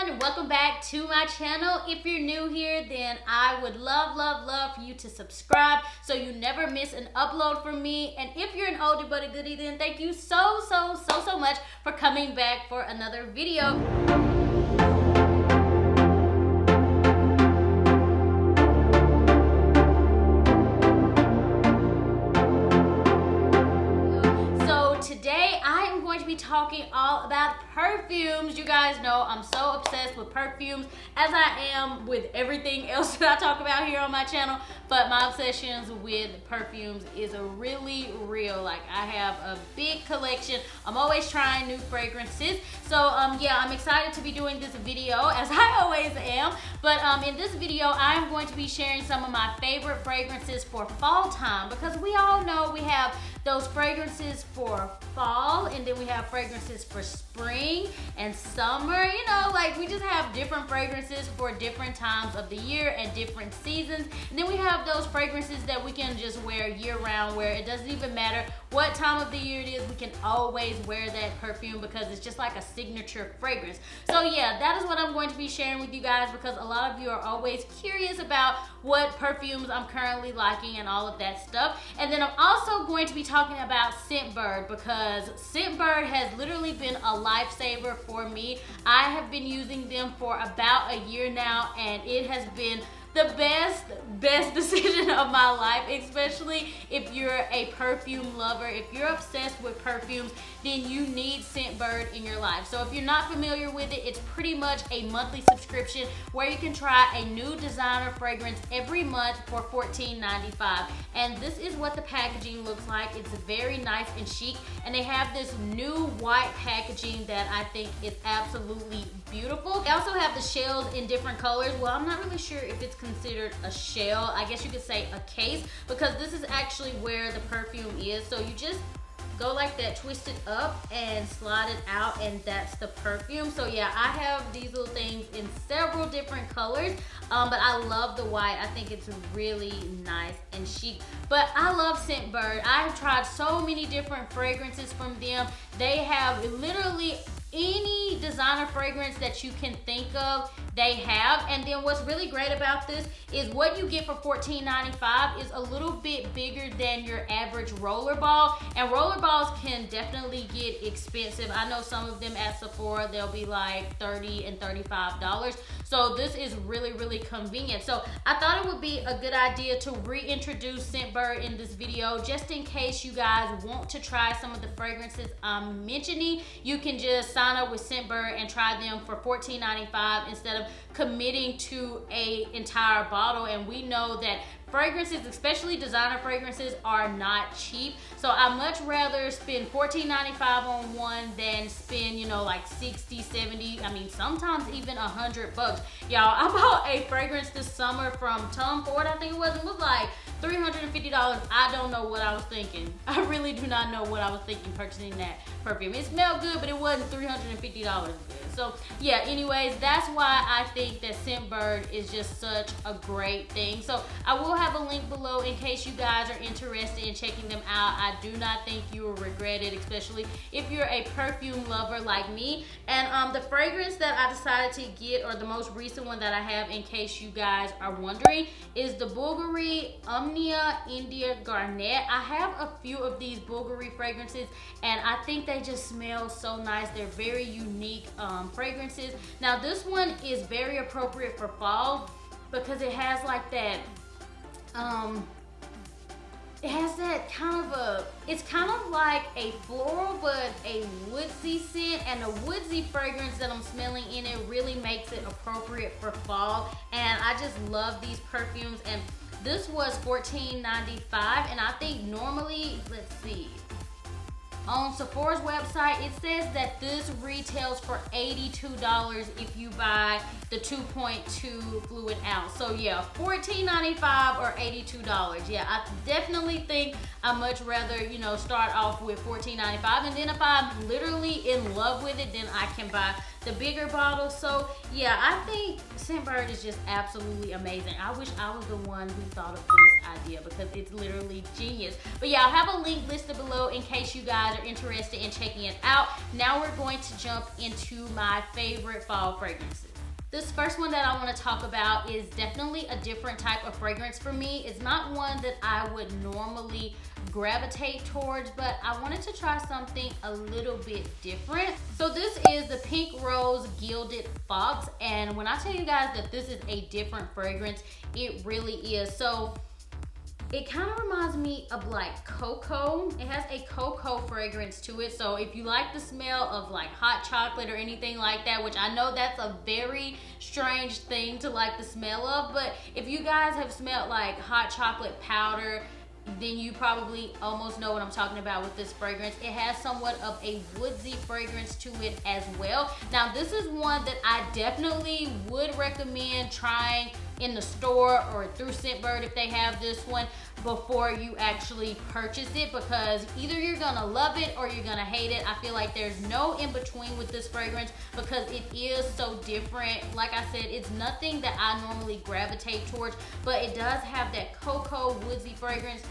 everyone, welcome back to my channel. If you're new here, then I would love for you to subscribe so you never miss an upload from me. And if you're an oldie but a goodie, then thank you so much for coming back for another video. Talking all about perfumes. You guys know I'm so obsessed with perfumes, as I am with everything else that I talk about here on my channel, but my obsessions with perfumes is really real. Like, I have a big collection. I'm always trying new fragrances. So yeah, I'm excited to be doing this video, as I always am. But in this video, I'm going to be sharing some of my favorite fragrances for fall time, because we all know we have those fragrances for fall, and then we have fragrances for spring and summer. You know, like, we just have different fragrances for different times of the year and different seasons. And then we have those fragrances that we can just wear year round, where it doesn't even matter what time of the year it is, we can always wear that perfume because it's just like a signature fragrance. So yeah, that is what I'm going to be sharing with you guys, because a lot of you are always curious about what perfumes I'm currently liking and all of that stuff. And then I'm also going to be talking about Scentbird, because Scentbird has literally been a lifesaver for me. I have been using them for about a year now, and it has been the best decision of my life, especially if you're a perfume lover. If you're obsessed with perfumes, then you need Scentbird in your life. So if you're not familiar with it, it's pretty much a monthly subscription where you can try a new designer fragrance every month for $14.95. And this is what the packaging looks like. It's very nice and chic, and they have this new white packaging that I think is absolutely beautiful. They also have the shells in different colors. Well, I'm not really sure if it's considered a shell. I guess you could say a case, because this is actually where the perfume is. So you just go like that, twist it up and slide it out, and that's the perfume. So yeah, I have these little things in several different colors, but I love the white. I think it's really nice and chic. But I love Scentbird. I've tried so many different fragrances from them. They have literally any designer fragrance that you can think of, they have. And then what's really great about this is what you get for $14.95 is a little bit bigger than your average roller ball, and roller balls can definitely get expensive. I know some of them at Sephora, they'll be like $30 and $35. So this is really convenient. So I thought it would be a good idea to reintroduce Scentbird in this video, just in case you guys want to try some of the fragrances I'm mentioning. You can just sign up with Scentbird and try them for $14.95 instead of committing to an entire bottle. And we know that fragrances, especially designer fragrances, are not cheap. So I much rather spend $14.95 on one than spend, you know, like 60, 70, I mean, sometimes even $100. Y'all, I bought a fragrance this summer from Tom Ford, I think it was. It was like $350. I don't know what I was thinking. I really do not know what I was thinking purchasing that perfume. It smelled good, but it wasn't $350 good. So yeah, anyways, that's why I think that Scentbird is just such a great thing. So I will have a link below in case you guys are interested in checking them out. I do not think you will regret it, especially if you're a perfume lover like me. And the fragrance that I decided to get, or the most recent one that I have, in case you guys are wondering, is the Bulgari Omnia India Garnet. I have a few of these Bulgari fragrances, and I think they just smell so nice. They're very unique fragrances. Now this one is very appropriate for fall, because it has like that it has that kind of it's kind of like a floral but a woodsy scent, and the woodsy fragrance that I'm smelling in it really makes it appropriate for fall. And I just love these perfumes, and this was $14.95, and I think normally, let's see, on Sephora's website, it says that this retails for $82 if you buy the 2.2 fluid ounce. So yeah, $14.95 or $82. Yeah, I definitely think I much rather, you know, start off with $14.95, and then if I'm literally in love with it, then I can buy the bigger bottles. So yeah, I think Scentbird is just absolutely amazing. I wish I was the one who thought of this idea because it's literally genius. But yeah, I'll have a link listed below in case you guys are interested in checking it out. Now we're going to jump into my favorite fall fragrances. This first one that I want to talk about is definitely a different type of fragrance for me. It's not one that I would normally gravitate towards, but I wanted to try something a little bit different. So this is the Pink Rose Gilded Fox, and when I tell you guys that this is a different fragrance, it really is. So it kind of reminds me of like cocoa. It has a cocoa fragrance to it. So if you like the smell of like hot chocolate or anything like that, which I know that's a very strange thing to like the smell of, but if you guys have smelled like hot chocolate powder, then you probably almost know what I'm talking about with this fragrance. It has somewhat of a woodsy fragrance to it as well. Now this is one that I definitely would recommend trying in the store or through Scentbird if they have this one before you actually purchase it, because either you're gonna love it or you're gonna hate it. I feel like there's no in between with this fragrance because it is so different. Like I said, it's nothing that I normally gravitate towards, but it does have that cocoa woodsy fragrance.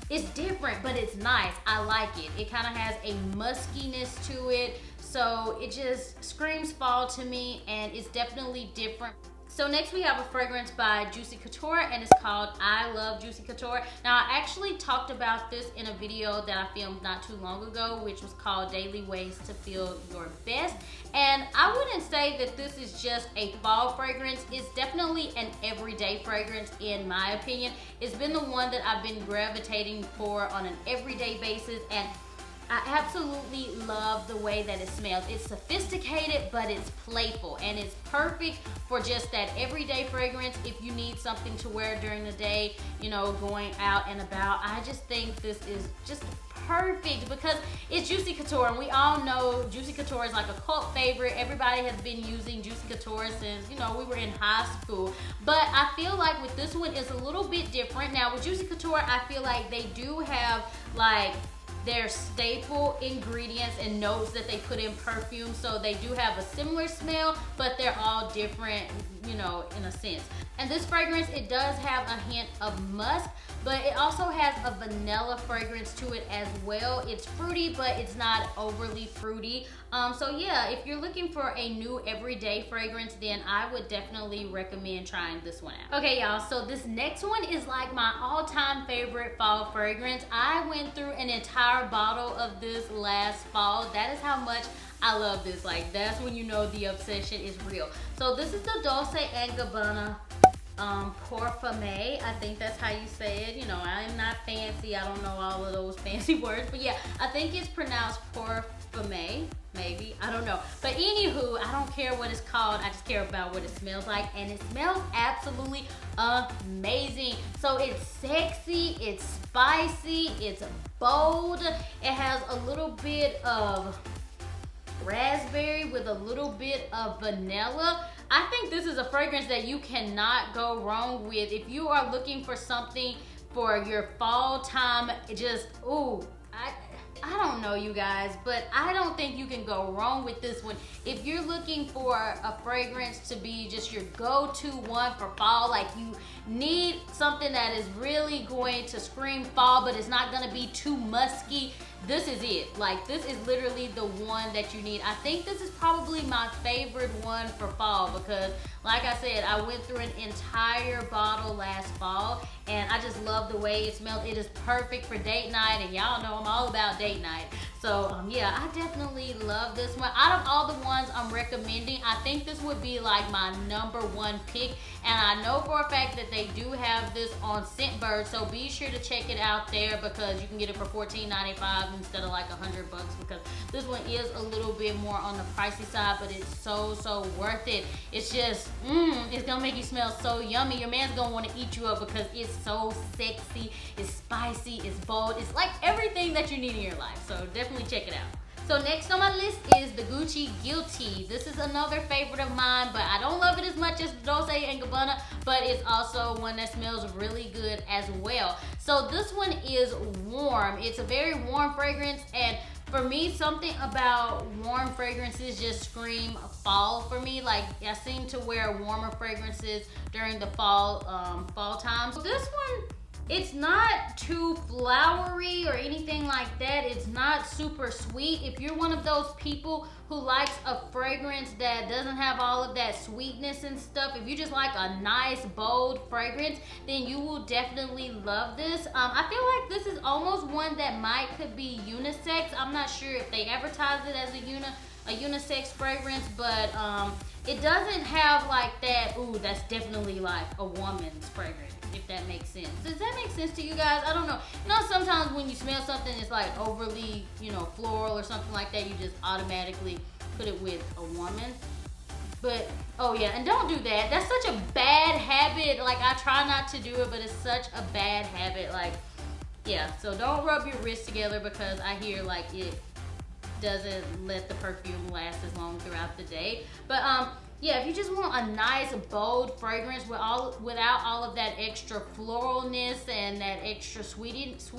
It's different, but it's nice. I like it. It kind of has a muskiness to it, so it just screams fall to me, and it's definitely different. So next we have a fragrance by Juicy Couture, and it's called I Love Juicy Couture. Now I actually talked about this in a video that I filmed not too long ago, which was called Daily Ways to Feel Your Best. And I wouldn't say that this is just a fall fragrance. It's definitely an everyday fragrance in my opinion. It's been the one that I've been gravitating for on an everyday basis, and I absolutely love the way that it smells. It's sophisticated, but it's playful, and it's perfect for just that everyday fragrance if you need something to wear during the day, you know, going out and about. I just think this is just perfect because it's Juicy Couture, and we all know Juicy Couture is like a cult favorite. Everybody has been using Juicy Couture since, you know, we were in high school. But I feel like with this one, it's a little bit different. Now with Juicy Couture, I feel like they do have like their staple ingredients and notes that they put in perfume, so they do have a similar smell, but they're all different, you know, in a sense. And this fragrance, it does have a hint of musk, but it also has a vanilla fragrance to it as well. It's fruity, but it's not overly fruity. So yeah, if you're looking for a new everyday fragrance, then I would definitely recommend trying this one out. Okay, y'all, so this next one is like my all-time favorite fall fragrance. I went through an entire bottle of this last fall. That is how much I love this. Like, that's when you know the obsession is real. So this is the Dolce and Gabbana Perfume. I think that's how you say it. You know, I'm not fancy. I don't know all of those fancy words, but yeah, I think it's pronounced Perfume, maybe. I don't know. But anywho, I don't care what it's called. I just care about what it smells like, and it smells absolutely amazing. So it's sexy, it's spicy, it's bold. It has a little bit of raspberry with a little bit of vanilla. I think this is a fragrance that you cannot go wrong with. If you are looking for something for your fall time, just, ooh, I don't know, you guys, but I don't think you can go wrong with this one. If you're looking for a fragrance to be just your go-to one for fall, like you need something that is really going to scream fall, but it's not gonna be too musky, this is it. Like, this is literally the one that you need. I think this is probably my favorite one for fall because, like I said, I went through an entire bottle last fall, and I just love the way it smells. It is perfect for date night, and y'all know I'm all about date night. So yeah, I definitely love this one. Out of all the ones I'm recommending, I think this would be like my #1 pick, and I know for a fact that they do have this on Scentbird, so be sure to check it out there because you can get it for $14.95 instead of like $100, because this one is a little bit more on the pricey side, but it's so worth it. It's just it's gonna make you smell so yummy. Your man's gonna want to eat you up because it's so sexy, it's spicy, it's bold, it's like everything that you need in your life. So definitely check it out. So next on my list is the Gucci Guilty. This is another favorite of mine, but I don't love it as much as Dolce and Gabbana, but it's also one that smells really good as well. So this one is warm. It's a very warm fragrance, and for me, something about warm fragrances just scream fall for me. Like I seem to wear warmer fragrances during the fall time. So this one, it's not too flowery or anything like that. It's not super sweet. If you're one of those people who likes a fragrance that doesn't have all of that sweetness and stuff, if you just like a nice, bold fragrance, then you will definitely love this. I feel like this is almost one that could be unisex. I'm not sure if they advertise it as a unisex fragrance, but it doesn't have like that, ooh, that's definitely like a woman's fragrance, if that makes sense. Does that make sense to you guys? I don't know. You know, sometimes when you smell something it's like overly, you know, floral or something like that, you just automatically put it with a woman. But, oh yeah, and don't do that. That's such a bad habit. Like, I try not to do it, but it's such a bad habit. Like, yeah, so don't rub your wrists together, because I hear like it doesn't let the perfume last as long throughout the day. But yeah, if you just want a nice bold fragrance without all of that extra floralness and that extra sweetness,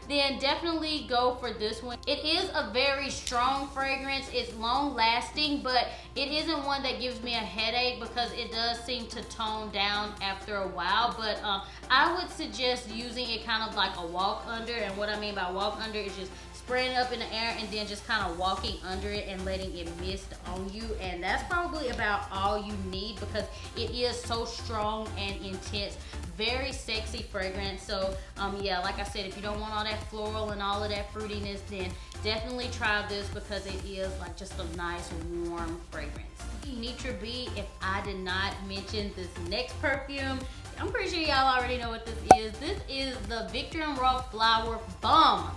then definitely go for this one. It is a very strong fragrance. It's long lasting, but it isn't one that gives me a headache, because it does seem to tone down after a while. But I would suggest using it kind of like a walk under, and what I mean by walk under is just spraying it up in the air and then just kind of walking under it and letting it mist on you, and that's probably about all you need, because it is so strong and intense. Very sexy fragrance. So yeah, like I said, if you don't want all that floral and all of that fruitiness, then definitely try this, because it is like just a nice warm fragrance. NitraaB, if I did not mention this next perfume, I'm pretty sure y'all already know what this is. This is the Viktor & Rolf Flower Bomb.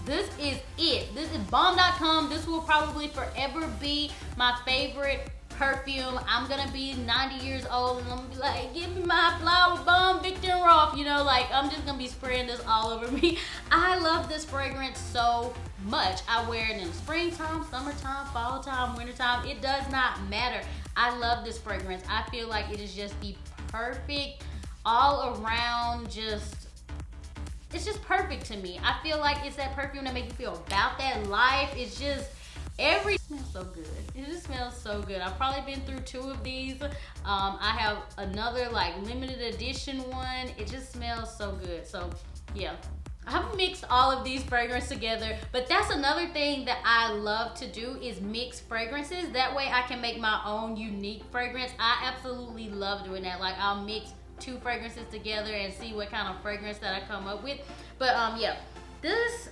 This is it. This is bomb.com. This will probably forever be my favorite perfume. I'm gonna be 90 years old and I'm gonna be like, give me my flower bomb, Viktor & Rolf. You know, like, I'm just gonna be spraying this all over me. I love this fragrance so much. I wear it in springtime, summertime, fall time, wintertime. It does not matter. I love this fragrance. I feel like it is just the perfect all around, it's just perfect to me. I feel like it's that perfume that makes you feel about that life. It's just, it smells so good. It just smells so good. I've probably been through 2 of these. I have another like limited edition one. It just smells so good. So yeah, I haven't mixed all of these fragrances together, but that's another thing that I love to do, is mix fragrances. That way I can make my own unique fragrance. I absolutely love doing that. Like, I'll mix 2 fragrances together and see what kind of fragrance that I come up with. But yeah, this,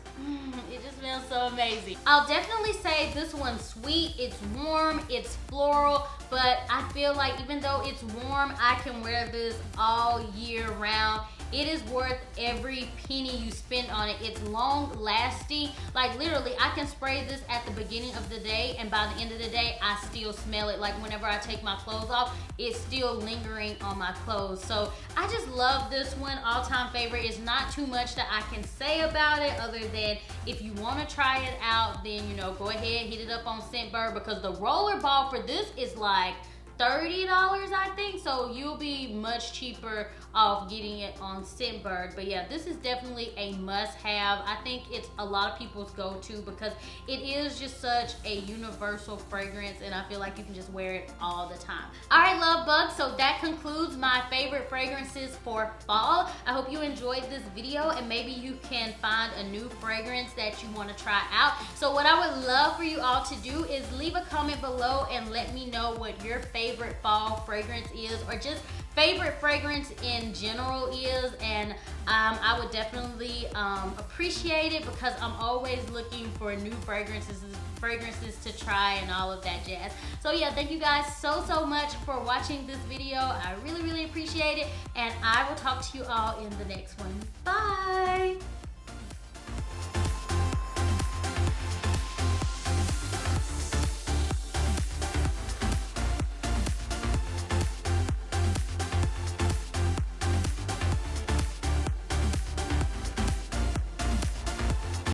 it just smells so amazing. I'll definitely say this one's sweet, it's warm, it's floral, but I feel like even though it's warm, I can wear this all year round. It is worth every penny you spend on it. It's long lasting. Like, literally, I can spray this at the beginning of the day, and by the end of the day, I still smell it. Like, whenever I take my clothes off, it's still lingering on my clothes. So I just love this one. All-time favorite. It's not too much that I can say about it, other than if you want to try it out, then, you know, go ahead, hit it up on Scentbird, because the roller ball for this is like $30, I think, so you'll be much cheaper off getting it on Scentbird. But yeah, this is definitely a must-have. I think it's a lot of people's go-to, because it is just such a universal fragrance, and I feel like you can just wear it all the time. All right, love bugs, so that concludes my favorite fragrances for fall. I hope you enjoyed this video, and maybe you can find a new fragrance that you want to try out. So what I would love for you all to do is leave a comment below and let me know what your favorite fall fragrance is, or just favorite fragrance in general is, and I would definitely appreciate it, because I'm always looking for new fragrances to try and all of that jazz. So yeah, thank you guys so much for watching this video. I really appreciate it, and I will talk to you all in the next one. Bye.